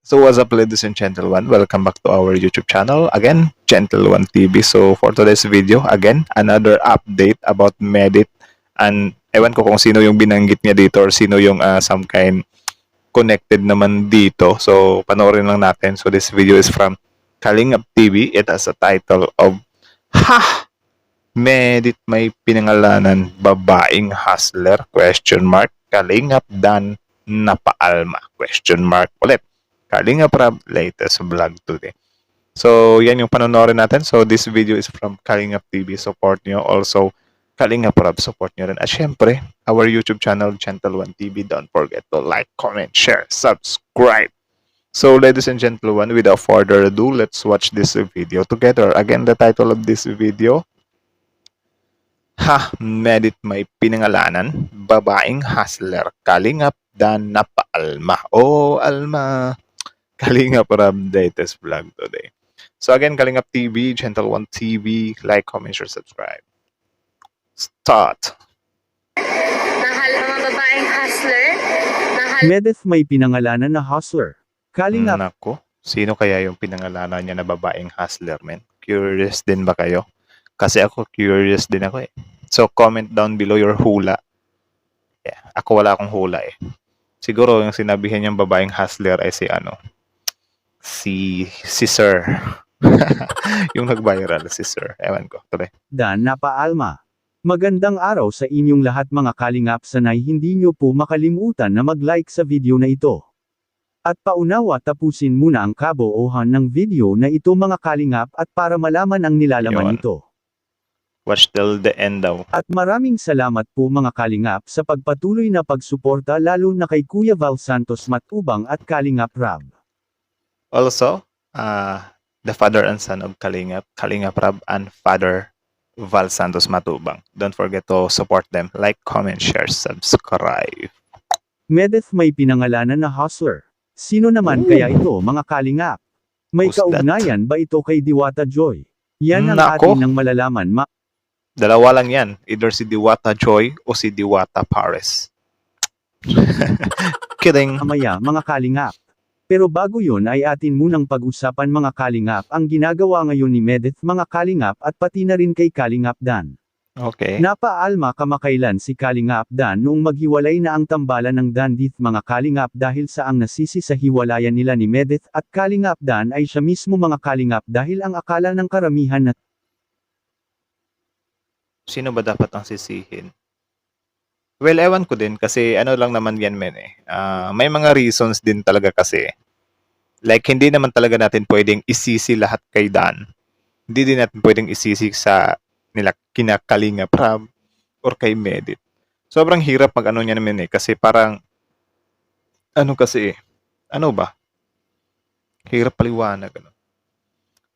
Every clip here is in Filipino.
So what's up, ladies and gentlemen? Welcome back to our YouTube channel. Again, Gentle One TV. So for today's video, again, another update about Medit. And ewan ko kung sino yung binanggit niya dito or sino yung some kind connected naman dito. So panoorin lang natin. So this video is from Kalingap TV. It has a title of Ha! Medit may pinangalanan babaeng hustler? Question mark. Kalingap Dan napaalma? Question mark ulit. Kalingap Rab latest vlog today. So, yan yung panonorin natin. So, this video is from Kalingap TV. Support nyo. Also, Kalingap Rab, support nyo rin. At syempre, our YouTube channel, Gentle One TV. Don't forget to like, comment, share, subscribe. So, ladies and gentlemen, without further ado, let's watch this video together. Again, the title of this video, Ha! Medit may pinangalanan, babaeng hustler, Kalingap Dan napaalma. Oh, alma. Kalingap Rab latest vlog today. So again, Kalingap TV, Gentle One TV, like, comment, share, subscribe. Start! Nahal mga babaeng hustler. Nahal Medeth may pinangalanan na hustler. Kalingap Nako, sino kaya yung pinangalanan niya na babaeng hustler, men? Curious din ba kayo? Kasi ako, curious din ako eh. So comment down below your hula. Yeah, ako wala akong hula eh. Siguro yung sinabihan niyang babaeng hustler ay si Sir. Yung nag-viral, si Sir. Ewan ko. Tuloy. Dan napaalma. Magandang araw sa inyong lahat mga kalingap, sanay hindi nyo po makalimutan na mag-like sa video na ito. At paunawa tapusin muna ang kabuuhan ng video na ito mga kalingap at para malaman ang Yun. nilalaman nito. Watch till the end daw. At maraming salamat po mga kalingap sa pagpatuloy na pagsuporta lalo na kay Kuya Val Santos Matubang at Kalingap Rab. Also, the father and son of Kalingap Rab and Father Val Santos Matubang. Don't forget to support them. Like, comment, share, subscribe. Medeth may pinangalanan na hustler. Sino naman kaya ito mga kalingap? May Who's that? kaugnayan ba ito kay Diwata Joy? Yan ang Nako. atin ng malalaman Dalawa lang yan. Either si Diwata Joy o si Diwata Pares. Kidding. mamaya mga kalingap. Pero bago yun ay atin munang pag-usapan mga kalingap ang ginagawa ngayon ni Medeth mga kalingap at pati na rin kay Kalingap Dan. Okay. Napaalma kamakailan si Kalingap Dan noong maghiwalay na ang tambalan ng Dandith mga kalingap dahil sa ang nasisi sa hiwalayan nila ni Medeth at Kalingap Dan ay siya mismo mga kalingap dahil ang akala ng karamihan na Sino ba dapat ang sisihin? Well, ewan ko din kasi ano lang naman yan, men eh. May mga reasons din talaga kasi. Like, hindi naman talaga natin pwedeng isisi lahat kay Dan. Hindi din natin pwedeng isisi sa nila kinakalinga Prab or kay Medit. Sobrang hirap mag-ano niya naman eh. Kasi parang, ano kasi eh. Ano ba? Hirap paliwanag. Ano.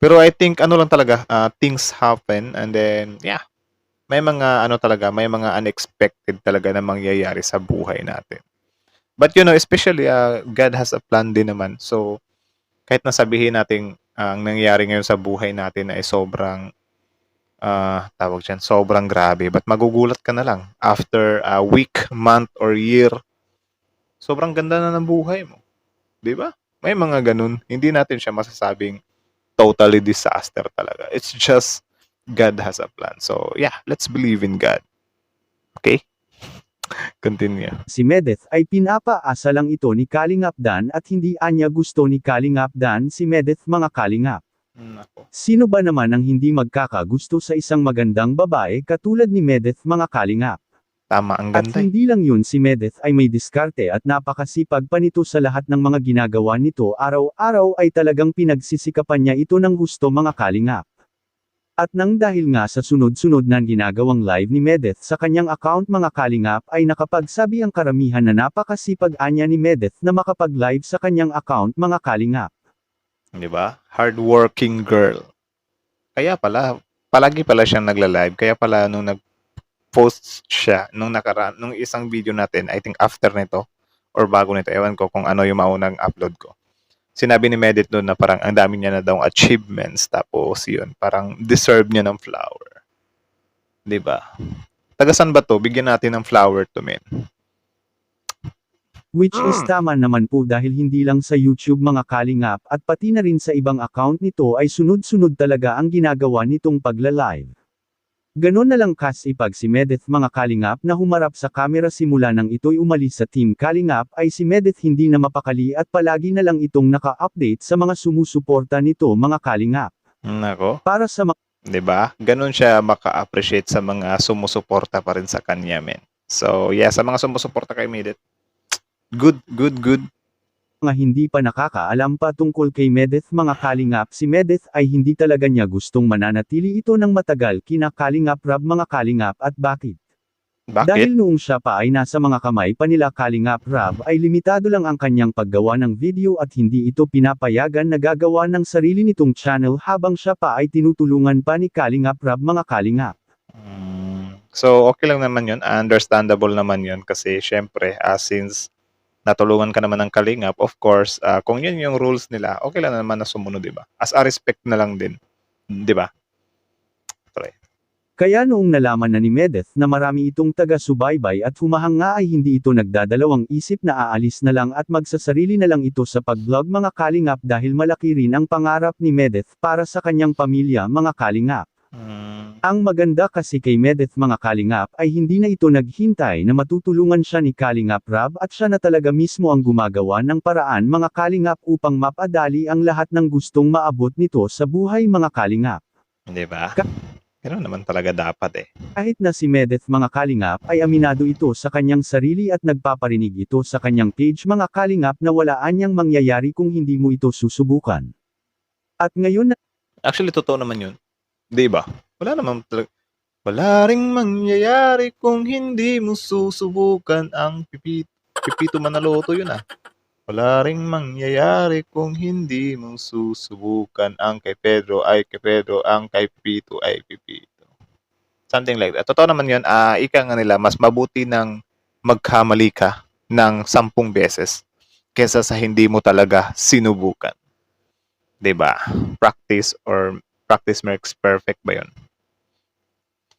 Pero I think, ano lang talaga, things happen and then, yeah. May mga ano talaga, may mga unexpected talaga na mangyayari sa buhay natin. But you know, especially God has a plan din naman. So kahit nasabihin natin ang nangyayari ngayon sa buhay natin ay sobrang tawag diyan, sobrang grabe. But magugulat ka na lang after a week, month or year. Sobrang ganda na ng buhay mo. 'Di ba? May mga ganun. Hindi natin siya masasabing totally disaster talaga. It's just God has a plan. So, yeah, let's believe in God. Okay? Continue. si Medeth ay pinapaasa lang ito ni Kalingap Dan at hindi anya gusto ni Kalingap Dan si Medeth mga kalingap. Nako. Sino ba naman ang hindi magkakagusto sa isang magandang babae katulad ni Medeth mga kalingap? Tama, ang At ganda. hindi lang yun si Medeth ay may diskarte at napakasipag pa nito sa lahat ng mga ginagawa nito araw-araw ay talagang pinagsisikapan niya ito ng gusto mga kalingap. At nang dahil nga sa sunod-sunod na ginagawang live ni Medeth sa kanyang account mga kalingap ay nakapagsabi ang karamihan na napakasipag anya ni Medeth na makapag-live sa kanyang account mga kalingap. 'Di ba? Hardworking girl. Kaya pala, palagi pala siyang nagla-live. Kaya pala nung nag-post siya nung isang video natin, I think after nito or bago nito, ewan ko kung ano yung maunang upload ko. Sinabi ni Medit doon na parang ang dami niya na daw achievements tapos yun, parang deserve niya ng flower. 'Di ba? Taga saan ba to? Bigyan natin ng flower to, men. Which is tama naman po dahil hindi lang sa YouTube mga kalingap at pati na rin sa ibang account nito ay sunod-sunod talaga ang ginagawa nitong pagla-live. Ganon na lang kasipag si Medeth mga kalingap na humarap sa kamera simula nang ito'y umalis sa Team Kalingap ay si Medeth hindi na mapakali at palagi na lang itong naka-update sa mga sumusuporta nito mga kalingap. Nako, Para sa 'di ba? Ganun siya maka-appreciate sa mga sumusuporta pa rin sa kanya, men. So, yeah, sa mga sumusuporta kay Medit, good, good, good. mga hindi pa nakakaalam pa tungkol kay Medeth mga kalingap si Medeth ay hindi talaga niya gustong mananatili ito ng matagal kina Kalingap Rab mga kalingap at bakit? Dahil Bakit? noong siya pa ay nasa mga kamay pa nila Kalingap Rab ay limitado lang ang kanyang paggawa ng video at hindi ito pinapayagan na gagawa ng sarili nitong channel habang siya pa ay tinutulungan pa ni Kalingap Rab mga kalingap. So, okay lang naman yun. Understandable naman yun kasi syempre, since natulungan ka naman ng Kalingap, of course, kung yun yung rules nila, okay lang naman na sumunod, di ba? As a respect na lang din, di ba? Try. Kaya noong nalaman na ni Medeth na marami itong taga-subaybay at humahanga ay hindi ito nagdadalawang isip na aalis na lang at magsasarili na lang ito sa pag-vlog mga kalingap dahil malaki rin ang pangarap ni Medeth para sa kanyang pamilya mga kalingap. Ang maganda kasi kay Medeth mga kalingap ay hindi na ito naghintay na matutulungan siya ni Kalingap Rab at siya na talaga mismo ang gumagawa ng paraan mga kalingap upang mapadali ang lahat ng gustong maabot nito sa buhay mga kalingap. Di ba? Ganun naman talaga dapat eh. Kahit na si Medeth mga kalingap ay aminado ito sa kanyang sarili at nagpaparinig ito sa kanyang page mga kalingap na wala anyang mangyayari kung hindi mo ito susubukan. At ngayon na Actually, totoo naman yun. Di ba? Wala naman talaga. Wala ring mangyayari kung hindi mo susubukan ang Pipito Manaloto yun ah. Wala ring mangyayari kung hindi mo susubukan ang kay Pedro ay kay Pedro, ang kay Pipito ay Pipito. Something like that. Totoo naman yun. Ika nga nila, mas mabuti ng magkamali ka ng 10 beses kesa sa hindi mo talaga sinubukan. 'Di ba? Practice makes perfect ba yun?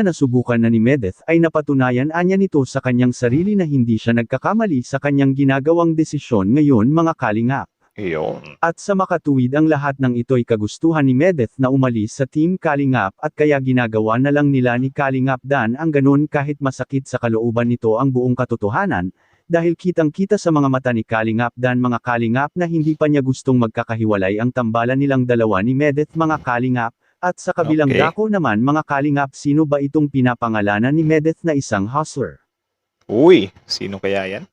nasubukan na ni Medeth ay napatunayan anya nito sa kanyang sarili na hindi siya nagkakamali sa kanyang ginagawang desisyon ngayon mga kalingap. Yun. At sa makatuwid ang lahat ng ito'y kagustuhan ni Medeth na umalis sa Team Kalingap at kaya ginagawa na lang nila ni Kalingap Dan ang ganun kahit masakit sa kalooban nito ang buong katotohanan, dahil kitang-kita sa mga mata ni Kalingap Dan mga kalingap na hindi pa niya gustong magkakahiwalay ang tambalan nilang dalawa ni Medeth mga kalingap, at sa kabilang Okay. dako naman mga kalingap sino ba itong pinapangalanan ni Medeth na isang hustler? Uy, sino kaya yan?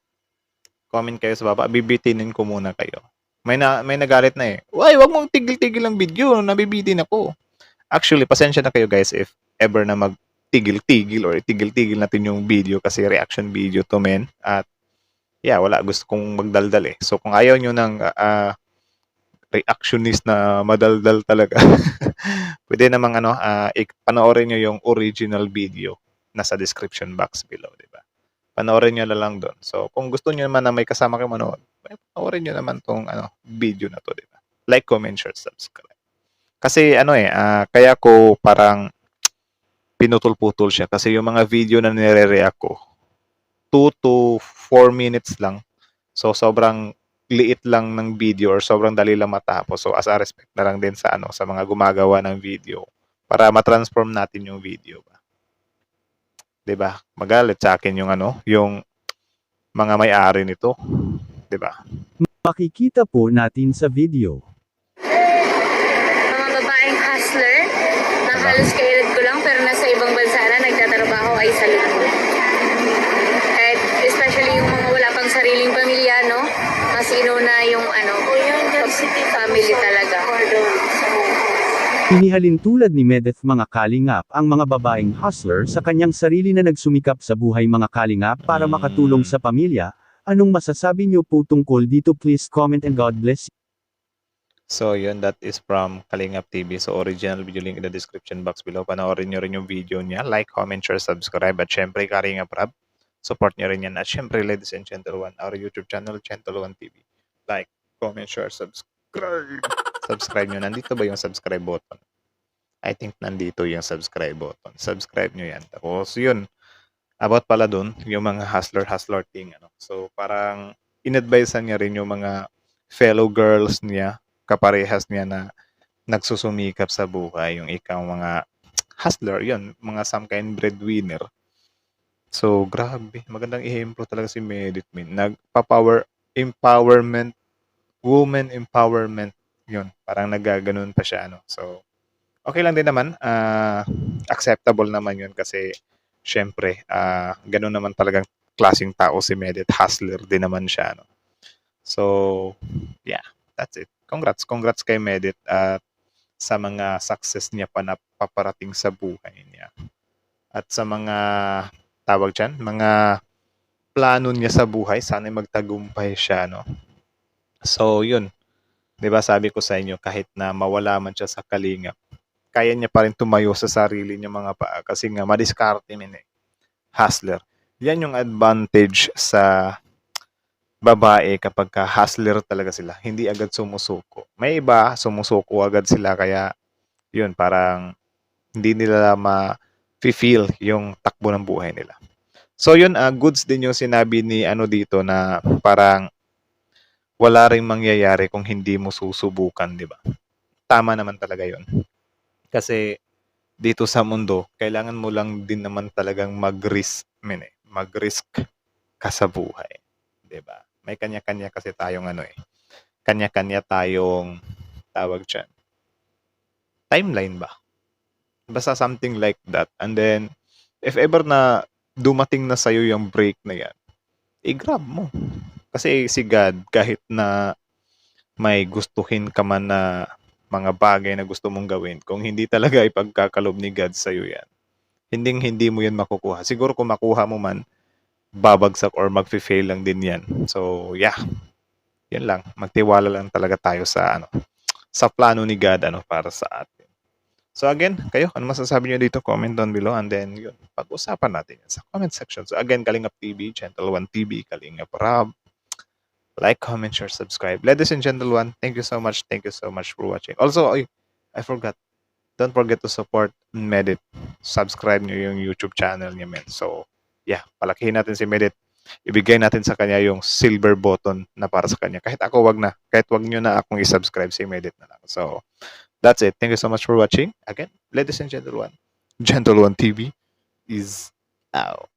Comment kayo sa baba. Bibitinin ko muna kayo. May nagalit na eh. Uy, wag mong tigil-tigil ang video. Nabibitin ako. Actually, pasensya na kayo guys if ever na magtigil-tigil or tigil-tigil natin yung video kasi reaction video to men. At yeah, wala. Gusto kong magdaldal eh. So kung ayaw nyo ng reactionist na madaldal talaga, pwede namang panoorin nyo yung original video nasa description box below, di ba? Panoorin nyo na lang doon. So, kung gusto nyo naman na may kasama kayo manood, panoorin nyo naman tong video na to, di ba? Like, comment, share, subscribe. Kasi kaya ko parang pinutol-putol siya kasi yung mga video na nire-react ko 2 to 4 minutes lang. So, sobrang liit lang ng video or sobrang dali lang matapos. So, as a respect na lang din sa sa mga gumagawa ng video para ma-transform natin yung video ba. 'Di ba? Magalit sa akin yung yung mga may-ari nito, 'di ba? Makikita po natin sa video. Mga babaeng hustler na halos kaedad ko lang pero nasa ibang bansa na nagtatrabaho ay sa likod. At especially yung mga wala pang sariling pamilya, no? Mas inuna yung family talaga. Inihalin tulad ni Medeth mga kalingap ang mga babaeng hustler sa kanyang sarili na nagsumikap sa buhay mga kalingap para makatulong sa pamilya. Anong masasabi niyo po tungkol dito? Please comment and God bless you. So, yun, that is from Kalingap TV. So, original video link in the description box below. Panoorin nyo rin yung video niya. Like, comment, share, subscribe. At syempre, Kalingap Rab. Support nyo rin yan. At syempre, ladies and gentlemen, our YouTube channel, Gentleman TV. Like, comment, share, subscribe. Subscribe nyo. Nandito ba yung subscribe button? I think nandito yung subscribe button. Subscribe nyo yan. Tapos, yun. About pala dun, yung mga hustler thing. So, parang, inadvisean niya rin yung mga fellow girls niya, kaparehas niya na nagsusumikap sa buhay, yung ikaw mga hustler, yun, mga some kind breadwinner. So, grabe, magandang ehemplo talaga si Medit Min. Empowerment, woman empowerment, yun, parang nagaganon pa siya, ano. So, okay lang din naman, acceptable naman yun kasi, syempre, ganun naman talagang klaseng tao si Medit, hustler din naman siya, no. So, yeah, that's it. Congrats kay Medit at sa mga success niya pa na paparating sa buhay niya. At sa mga tawag diyan, mga plano niya sa buhay, sana magtagumpay siya, no. So, yun. 'Di ba sabi ko sa inyo, kahit na mawala man siya sa kalingap, kaya niya pa rin tumayo sa sarili niya mga paa kasi nga madiskarte min eh. Hustler. Yan yung advantage sa babae kapag ka hustler talaga sila. Hindi agad sumusuko. May iba, sumusuko agad sila kaya yun, parang hindi nila ma-feel yung takbo ng buhay nila. So yun, goods din yung sinabi ni ano dito na parang wala ring mangyayari kung hindi mo susubukan, di ba? Tama naman talaga yun. Kasi dito sa mundo, kailangan mo lang din naman talagang mag-risk ka sa buhay. 'Di ba? May kanya-kanya kasi tayong ano eh. Kanya-kanya tayong tawag diyan. Timeline ba? Basta something like that. And then if ever na dumating na sa'yo yung break na yan, i-grab mo. Kasi si God, kahit na may gustuhin ka man na mga bagay na gusto mong gawin, kung hindi talaga ipagkakalob ni God sa'yo yan, hindi mo yan makukuha. Siguro kung makuha mo man, babagsak or mag-fail lang din yan. So, yeah. Yan lang. Magtiwala lang talaga tayo sa sa plano ni God para sa atin. So again, kayo, ano masasabi niyo dito? Comment down below and then yun, pag-usapan natin yan sa comment section. So again, Kalingap TV, Gentle One TV, Kalingap Rab. Like, comment, share, subscribe. Ladies and Gentle One, thank you so much. Thank you so much for watching. Also, I forgot. Don't forget to support Medit. Subscribe niyo yung YouTube channel niya, men. So, yeah, palakihin natin si Medit. Ibigay natin sa kanya yung silver button na para sa kanya. Kahit ako wag na. Kahit wag nyo na akong i-subscribe, si Medit na lang. So, that's it. Thank you so much for watching. Again, ladies and Gentle One TV is out.